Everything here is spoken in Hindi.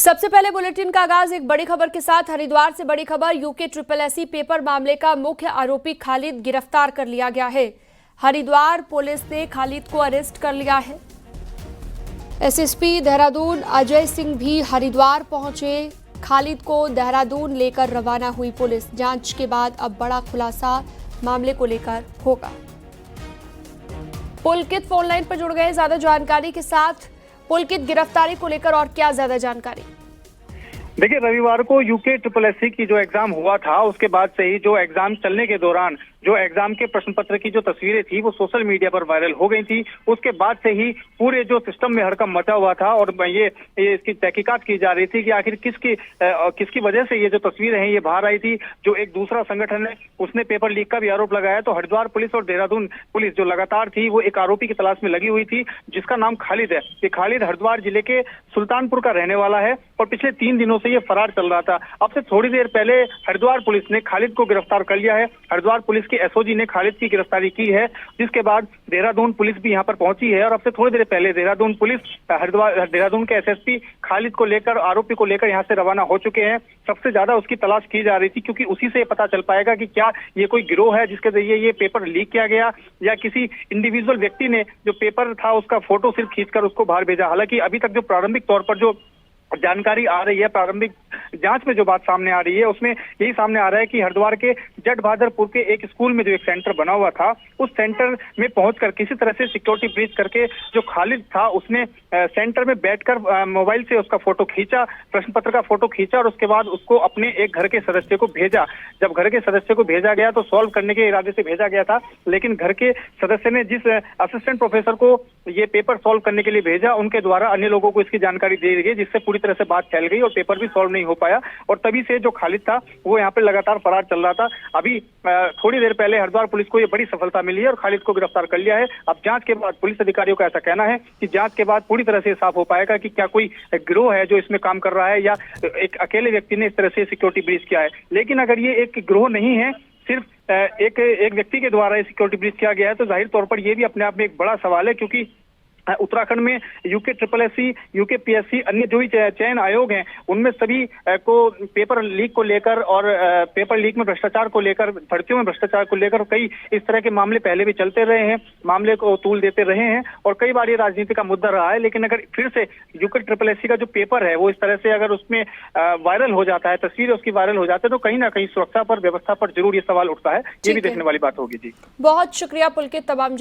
सबसे पहले बुलेटिन का आगाज एक बड़ी खबर के साथ। हरिद्वार से बड़ी खबर। यूके SSSC पेपर मामले का मुख्य आरोपी खालिद गिरफ्तार कर लिया गया है। हरिद्वार पुलिस ने खालिद को अरेस्ट कर लिया है। SSP देहरादून अजय सिंह भी हरिद्वार पहुंचे। खालिद को देहरादून लेकर रवाना हुई पुलिस। जांच के बाद अब बड़ा खुलासा मामले को लेकर होगा। पुलकित फोन लाइन पर जुड़ गए ज्यादा जानकारी के साथ। पुलकित, गिरफ्तारी को लेकर और क्या ज्यादा जानकारी? देखिए, रविवार को यूके SSSC की जो एग्जाम हुआ था उसके बाद से ही जो एग्जाम चलने के दौरान जो एग्जाम के प्रश्न पत्र की जो तस्वीरें थी वो सोशल मीडिया पर वायरल हो गई थी। उसके बाद से ही पूरे जो सिस्टम में हड़कंप मचा हुआ था और ये इसकी तहकीकात की जा रही थी कि आखिर किसकी वजह से ये जो तस्वीरें हैं ये बाहर आई थी। जो एक दूसरा संगठन है उसने पेपर लीक का भी आरोप लगाया। तो हरिद्वार पुलिस और देहरादून पुलिस जो लगातार थी वो एक आरोपी की तलाश में लगी हुई थी जिसका नाम खालिद है। ये खालिद हरिद्वार जिले के सुल्तानपुर का रहने वाला है और पिछले 3 दिनों से ये फरार चल रहा था। अब से थोड़ी देर पहले हरिद्वार पुलिस ने खालिद को गिरफ्तार कर लिया है। हरिद्वार पुलिस के SOG ने खालिद की गिरफ्तारी की है, जिसके बाद देहरादून पुलिस भी यहाँ पर पहुंची है। और अब से थोड़ी देर पहले देहरादून पुलिस देहरादून के SSP खालिद को लेकर, आरोपी को लेकर यहाँ से रवाना हो चुके हैं। सबसे ज्यादा उसकी तलाश की जा रही थी क्योंकि उसी से पता चल पाएगा कि क्या ये कोई गिरोह है जिसके जरिए ये पेपर लीक किया गया या किसी इंडिविजुअल व्यक्ति ने जो पेपर था उसका फोटो सिर्फ खींचकर उसको बाहर भेजा। हालांकि अभी तक जो प्रारंभिक तौर पर जो जानकारी आ रही है, प्रारंभिक जांच में जो बात सामने आ रही है उसमें यही सामने आ रहा है कि हरिद्वार के जट बहादुरपुर के एक स्कूल में जो एक सेंटर बना हुआ था उस सेंटर में पहुंचकर किसी तरह से सिक्योरिटी ब्रीच करके जो खालिद था उसने सेंटर में बैठकर मोबाइल से उसका फोटो खींचा, प्रश्न पत्र का फोटो खींचा और उसके बाद उसको अपने एक घर के सदस्य को भेजा। जब घर के सदस्य को भेजा गया तो सॉल्व करने के इरादे से भेजा गया था, लेकिन घर के सदस्य ने जिस असिस्टेंट प्रोफेसर को ये पेपर सॉल्व करने के लिए भेजा उनके द्वारा अन्य लोगों को इसकी जानकारी दे दी गई, जिससे पूरी तरह से बात फैल गई और पेपर भी सॉल्व नहीं हो पाया। और तभी से जो खालिद था वो यहाँ पे लगातार फरार चल रहा था। अभी थोड़ी देर पहले हरिद्वार पुलिस को ये बड़ी सफलता मिली है और खालिद को गिरफ्तार कर लिया है। अब जांच के बाद पुलिस अधिकारियों का ऐसा कहना है कि जांच के बाद पूरी तरह से साफ हो पाएगा कि क्या कोई गिरोह है जो इसमें काम कर रहा है या एक अकेले व्यक्ति ने इस तरह से सिक्योरिटी ब्रीच किया है। लेकिन अगर ये एक गिरोह नहीं है, सिर्फ एक व्यक्ति के द्वारा सिक्योरिटी ब्रीच किया गया है, तो जाहिर तौर पर यह भी अपने आप में एक बड़ा सवाल है क्योंकि उत्तराखंड में यूके SSSC, यूके PSC, अन्य जो भी चयन आयोग हैं उनमें सभी को पेपर लीक को लेकर और पेपर लीक में भ्रष्टाचार को लेकर, भर्तियों में भ्रष्टाचार को लेकर कई इस तरह के मामले पहले भी चलते रहे हैं, मामले को तूल देते रहे हैं और कई बार ये राजनीति का मुद्दा रहा है। लेकिन अगर फिर से यूके SSSC का जो पेपर है वो इस तरह से अगर उसमें वायरल हो जाता है, तस्वीरें उसकी वायरल हो जाती है, तो कहीं ना कहीं सुरक्षा पर, व्यवस्था पर जरूर ये सवाल उठता है। ये भी देखने वाली बात होगी। जी, बहुत शुक्रिया पुलकित तमाम